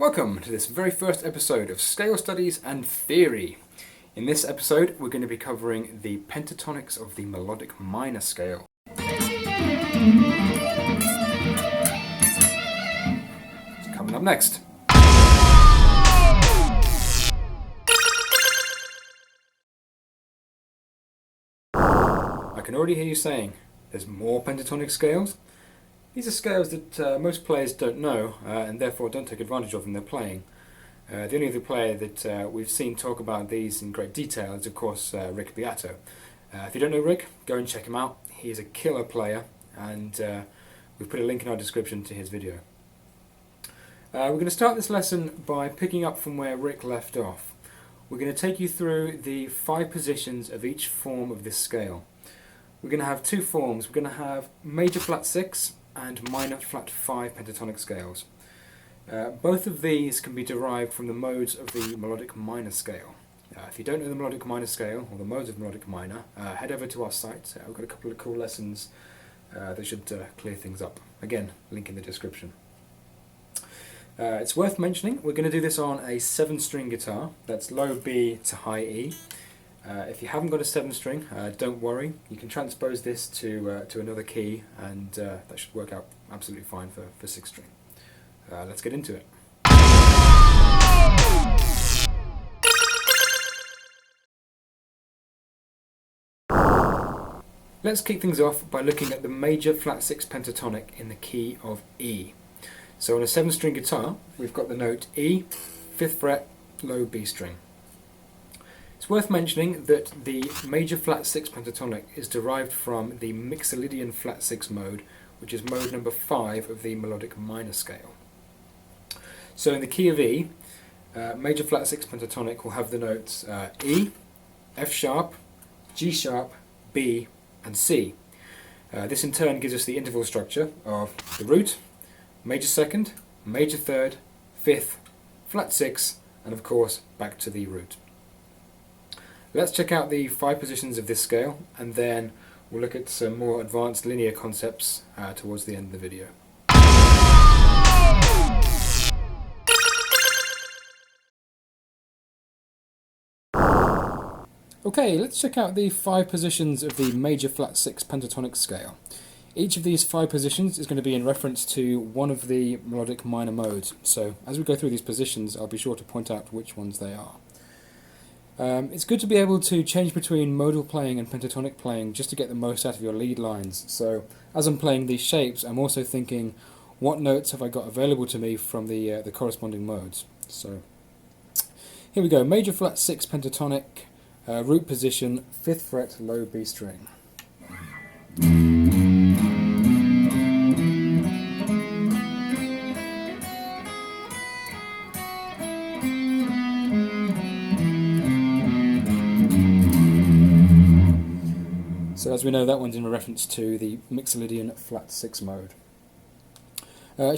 Welcome to this very first episode of Scale Studies and Theory. In this episode we're going to be covering the pentatonics of the melodic minor scale. It's coming up next. I can already hear you saying, there's more pentatonic scales? These are scales that most players don't know and therefore don't take advantage of in their playing. The only other player that we've seen talk about these in great detail is of course Rick Beato. If you don't know Rick, go and check him out. He's a killer player and we've put a link in our description to his video. We're going to start this lesson by picking up from where Rick left off. We're going to take you through the 5 positions of each form of this scale. We're going to have 2 forms. We're going to have major flat 6 and minor flat 5 pentatonic scales. Both of these can be derived from the modes of the melodic minor scale. If you don't know the melodic minor scale, or the modes of melodic minor, head over to our site. We've got a couple of cool lessons that should clear things up. Again, link in the description. It's worth mentioning, we're going to do this on a 7-string guitar. That's low B to high E. If you haven't got a 7-string, don't worry. You can transpose this to another key and that should work out absolutely fine for 6-string. Let's get into it. Let's kick things off by looking at the major flat 6 pentatonic in the key of E. So on a 7-string guitar, we've got the note E, 5th fret, low B string. It's worth mentioning that the major flat 6 pentatonic is derived from the Mixolydian flat 6 mode, which is mode number 5 of the melodic minor scale. So in the key of E, major flat 6 pentatonic will have the notes E, F sharp, G sharp, B and C. This in turn gives us the interval structure of the root, major 2nd, major 3rd, 5th, flat 6 and of course back to the root. Let's check out the 5 positions of this scale and then we'll look at some more advanced linear concepts towards the end of the video. Okay, let's check out the 5 positions of the major flat 6 pentatonic scale. Each of these 5 positions is going to be in reference to one of the melodic minor modes, so as we go through these positions I'll be sure to point out which ones they are. It's good to be able to change between modal playing and pentatonic playing just to get the most out of your lead lines. So as I'm playing these shapes, I'm also thinking, what notes have I got available to me from the corresponding modes? So here we go, major flat 6 pentatonic, root position, 5th fret, low B string. So as we know, that one's in reference to the Mixolydian flat 6 mode.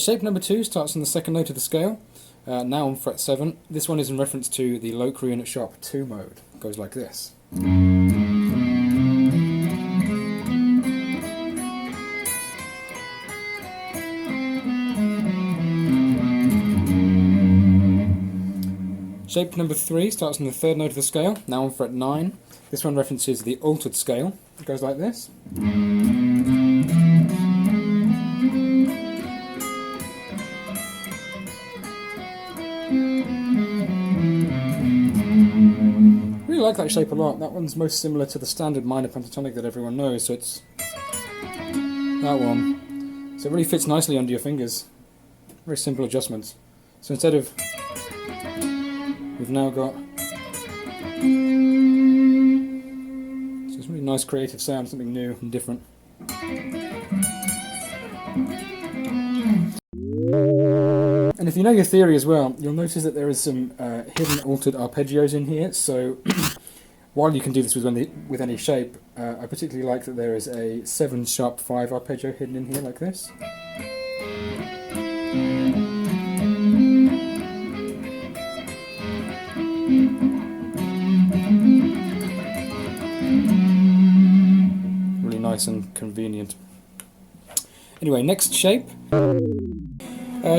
Shape number 2 starts on the 2nd note of the scale, now on fret 7. This one is in reference to the Locrian sharp 2 mode. It goes like this. Shape number 3 starts on the 3rd note of the scale, now on fret 9. This one references the altered scale. It goes like this. Really like that shape a lot. That one's most similar to the standard minor pentatonic that everyone knows, so it's that one. So it really fits nicely under your fingers. Very simple adjustments. So instead of, we've now got really nice creative sound, something new and different. And if you know your theory as well, you'll notice that there is some hidden altered arpeggios in here, so while you can do this with any shape, I particularly like that there is a 7 sharp 5 arpeggio hidden in here like this. Nice and convenient. Anyway, next shape.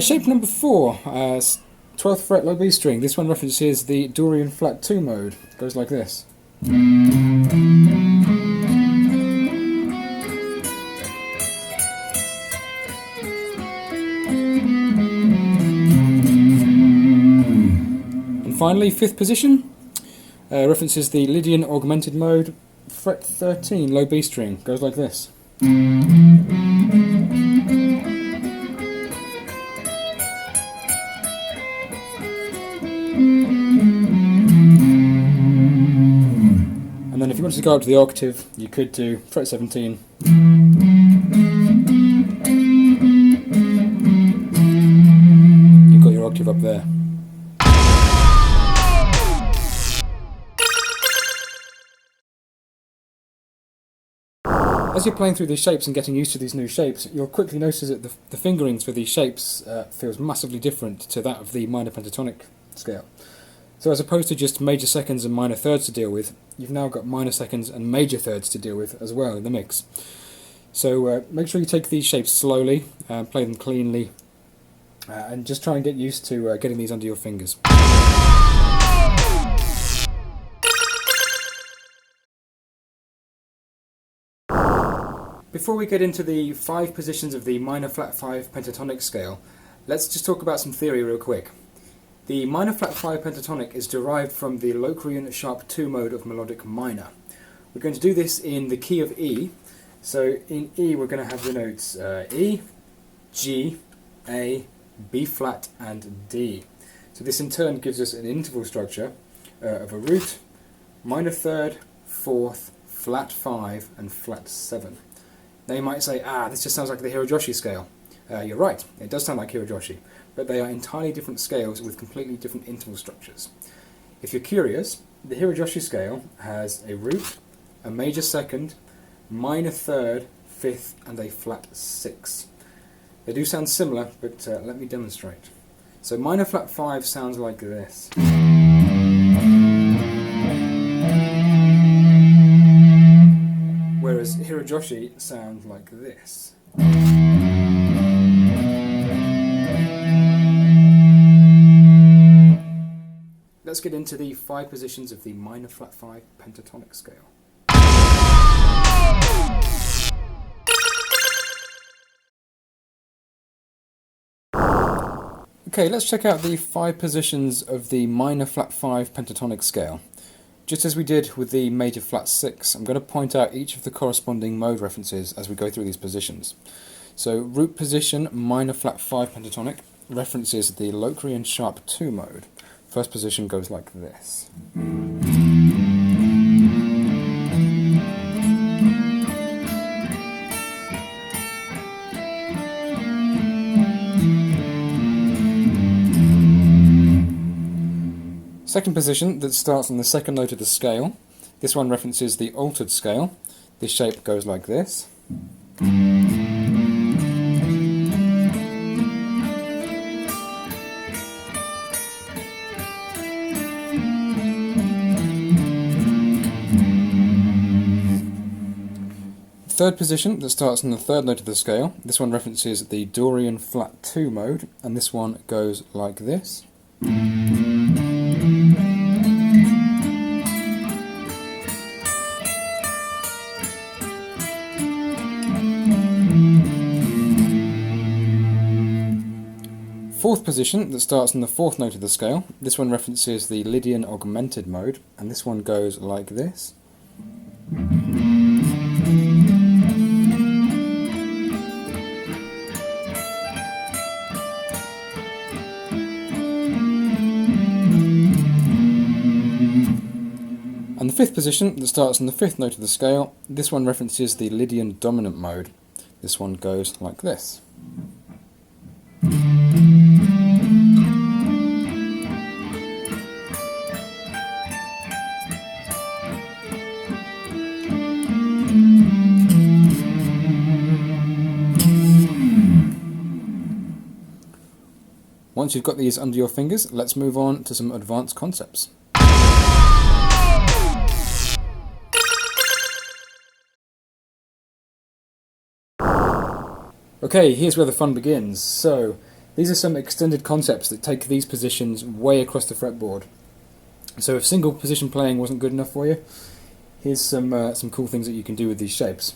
Shape number 4 12th fret low B string. This one references the Dorian flat 2 mode. It goes like this. And finally, 5th position references the Lydian augmented mode, fret 13 low B string. It goes like this. And then if you wanted to go up to the octave, you could do fret 17. You've got your octave up there. As you're playing through these shapes and getting used to these new shapes, you'll quickly notice that the fingerings for these shapes feels massively different to that of the minor pentatonic scale. So as opposed to just major seconds and minor thirds to deal with, you've now got minor seconds and major thirds to deal with as well in the mix. So make sure you take these shapes slowly, play them cleanly, and just try and get used to getting these under your fingers. Before we get into the 5 positions of the minor flat 5 pentatonic scale, let's just talk about some theory real quick. The minor flat 5 pentatonic is derived from the Locrian sharp 2 mode of melodic minor. We're going to do this in the key of E. So in E we're going to have the notes E, G, A, B flat and D. So this in turn gives us an interval structure of a root, minor third, fourth, flat 5 and flat 7. Now you might say, this just sounds like the Hirojoshi scale. You're right, it does sound like Hirojoshi, but they are entirely different scales with completely different interval structures. If you're curious, the Hirojoshi scale has a root, a major second, minor third, fifth and a flat 6. They do sound similar, but let me demonstrate. So minor flat 5 sounds like this. Whereas Hirojoshi sounds like this. Let's get into the 5 positions of the minor flat 5 pentatonic scale. Okay, let's check out the 5 positions of the minor flat 5 pentatonic scale. Just as we did with the major flat 6, I'm going to point out each of the corresponding mode references as we go through these positions. So root position, minor flat 5 pentatonic, references the Locrian sharp 2 mode. First position goes like this. Second position that starts on the second note of the scale. This one references the altered scale. This shape goes like this. Third position that starts on the third note of the scale. This one references the Dorian flat 2 mode, and this one goes like this. Fourth position that starts on the fourth note of the scale. This one references the Lydian augmented mode, and this one goes like this. And the fifth position that starts on the fifth note of the scale. This one references the Lydian dominant mode. This one goes like this. Once you've got these under your fingers, let's move on to some advanced concepts. Okay, here's where the fun begins. So, These are some extended concepts that take these positions way across the fretboard. So if single position playing wasn't good enough for you, here's some cool things that you can do with these shapes.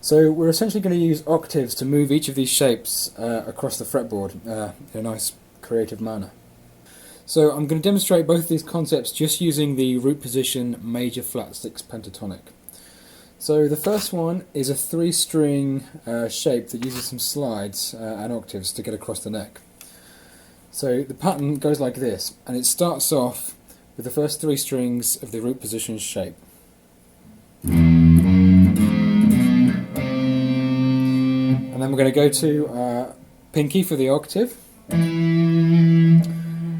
So we're essentially going to use octaves to move each of these shapes across the fretboard in a nice creative manner. So I'm going to demonstrate both of these concepts just using the root position major flat 6 pentatonic. So the first one is a 3-string shape that uses some slides and octaves to get across the neck. So the pattern goes like this, and it starts off with the first 3 strings of the root position shape. And then we're going to go to pinky for the octave.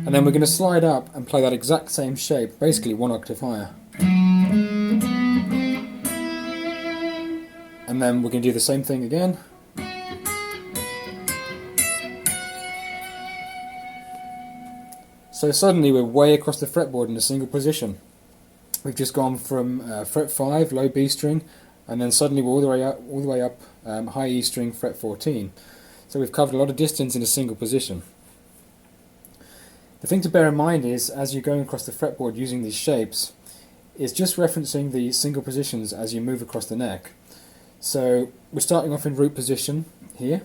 And then we're going to slide up and play that exact same shape, basically 1 octave higher. And then we're going to do the same thing again. So suddenly we're way across the fretboard in a single position. We've just gone from fret 5, low B string, and then suddenly we're all the way up high E string, fret 14. So we've covered a lot of distance in a single position. The thing to bear in mind is, as you're going across the fretboard using these shapes, is just referencing the single positions as you move across the neck. So we're starting off in root position here.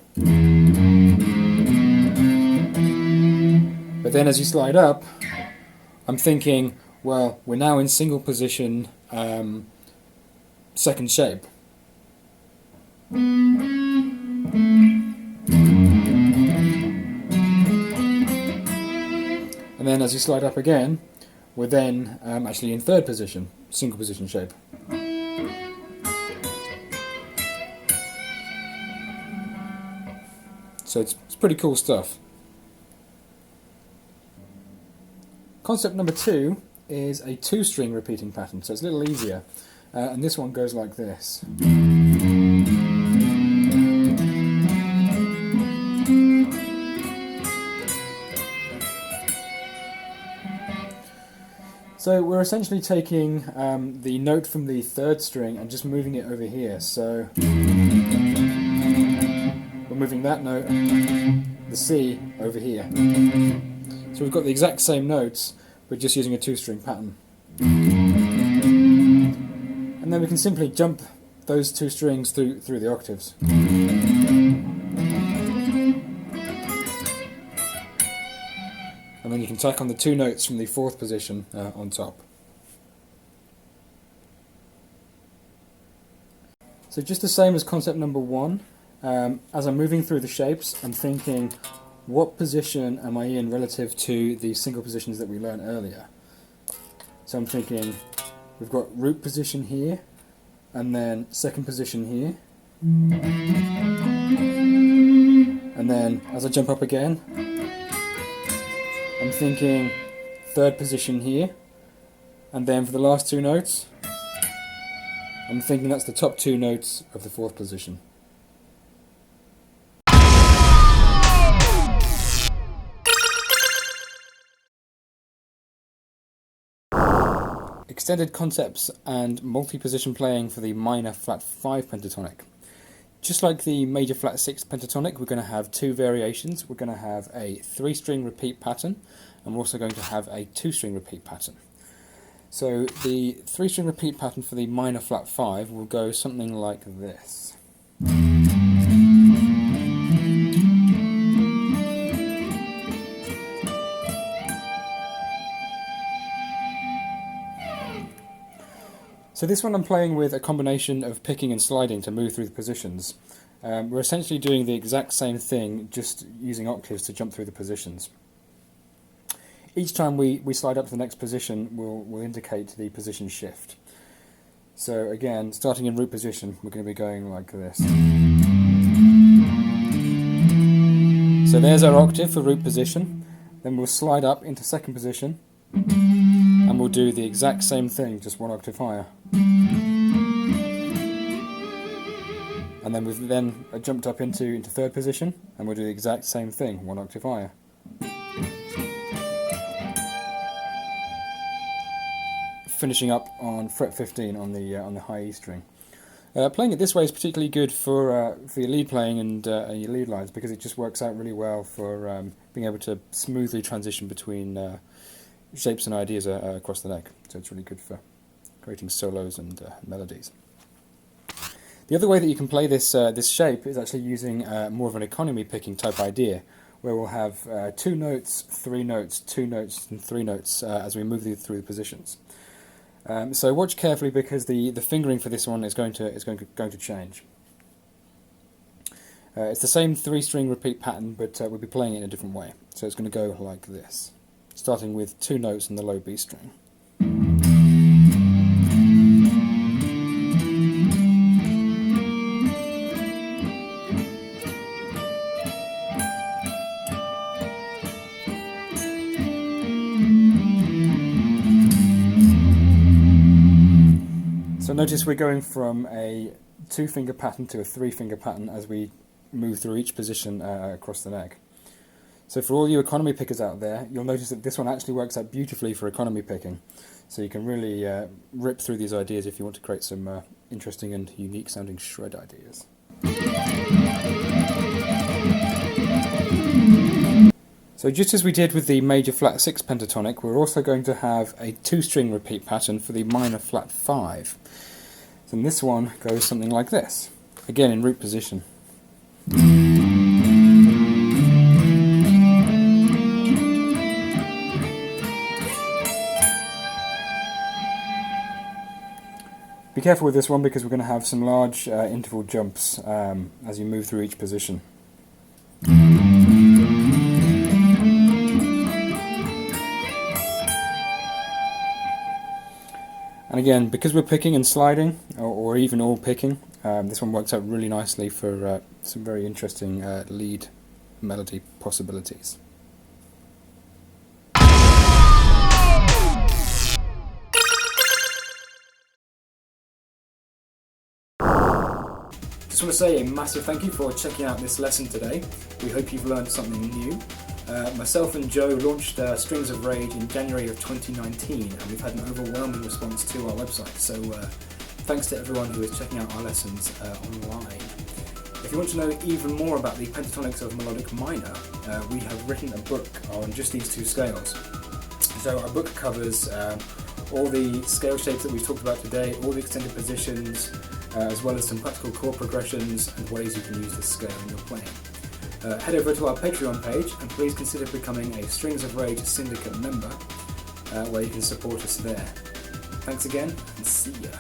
But then as you slide up, I'm thinking, well, we're now in single position second shape. And then as you slide up again, we're then actually in third position, single position shape. So it's pretty cool stuff. Concept number 2 is a 2-string repeating pattern, so it's a little easier. And this one goes like this. So we're essentially taking the note from the 3rd string and just moving it over here. So we're moving that note, the C, over here. So we've got the exact same notes, but just using a 2-string pattern. And then we can simply jump those 2 strings through the octaves. And then you can tack on the 2 notes from the 4th position on top. So just the same as concept number 1, as I'm moving through the shapes, I'm thinking, what position am I in relative to the single positions that we learned earlier? So I'm thinking, we've got root position here, and then second position here. And then as I jump up again, I'm thinking 3rd position here, and then for the last 2 notes, I'm thinking that's the top 2 notes of the 4th position. Extended concepts and multi-position playing for the minor flat 5 pentatonic. Just like the major flat 6 pentatonic, we're going to have 2 variations. We're going to have a 3-string repeat pattern, and we're also going to have a 2-string repeat pattern. So the 3-string repeat pattern for the minor flat 5 will go something like this. So this one I'm playing with a combination of picking and sliding to move through the positions. We're essentially doing the exact same thing, just using octaves to jump through the positions. Each time we slide up to the next position, we'll indicate the position shift. So again, starting in root position, we're going to be going like this. So there's our octave for root position. Then we'll slide up into second position, and we'll do the exact same thing, just 1 octave higher. And then we've then jumped up into 3rd position, and we'll do the exact same thing, 1 octave higher. finishing up on fret 15 on the high E string. Playing it this way is particularly good for your lead playing and your lead lines, because it just works out really well for being able to smoothly transition between shapes and ideas across the neck. So it's really good for creating solos and melodies. The other way that you can play this shape is actually using more of an economy picking type idea, where we'll have 2 notes, 3 notes, 2 notes, and 3 notes as we move through the positions. So watch carefully, because the fingering for this one is going to change. It's the same 3-string repeat pattern, but we'll be playing it in a different way. So it's going to go like this, starting with 2 notes in the low B string. So notice we're going from a 2-finger pattern to a 3-finger pattern as we move through each position across the neck. So for all you economy pickers out there, you'll notice that this one actually works out beautifully for economy picking. So you can really rip through these ideas if you want to create some interesting and unique sounding shred ideas. So just as we did with the major flat 6 pentatonic, we're also going to have a 2-string repeat pattern for the minor flat 5. And this one goes something like this, again in root position. Be careful with this one, because we're going to have some large interval jumps as you move through each position. And again, because we're picking and sliding, or even all picking, this one works out really nicely for some very interesting lead melody possibilities. Just want to say a massive thank you for checking out this lesson today. We hope you've learned something new. Myself and Joe launched Strings of Rage in January of 2019, and we've had an overwhelming response to our website, so thanks to everyone who is checking out our lessons online. If you want to know even more about the pentatonics of melodic minor, we have written a book on just these 2 scales. So our book covers all the scale shapes that we've talked about today, all the extended positions, as well as some practical chord progressions and ways you can use this scale in your playing. Head over to our Patreon page and please consider becoming a Strings of Rage Syndicate member, where you can support us there. Thanks again, and see ya!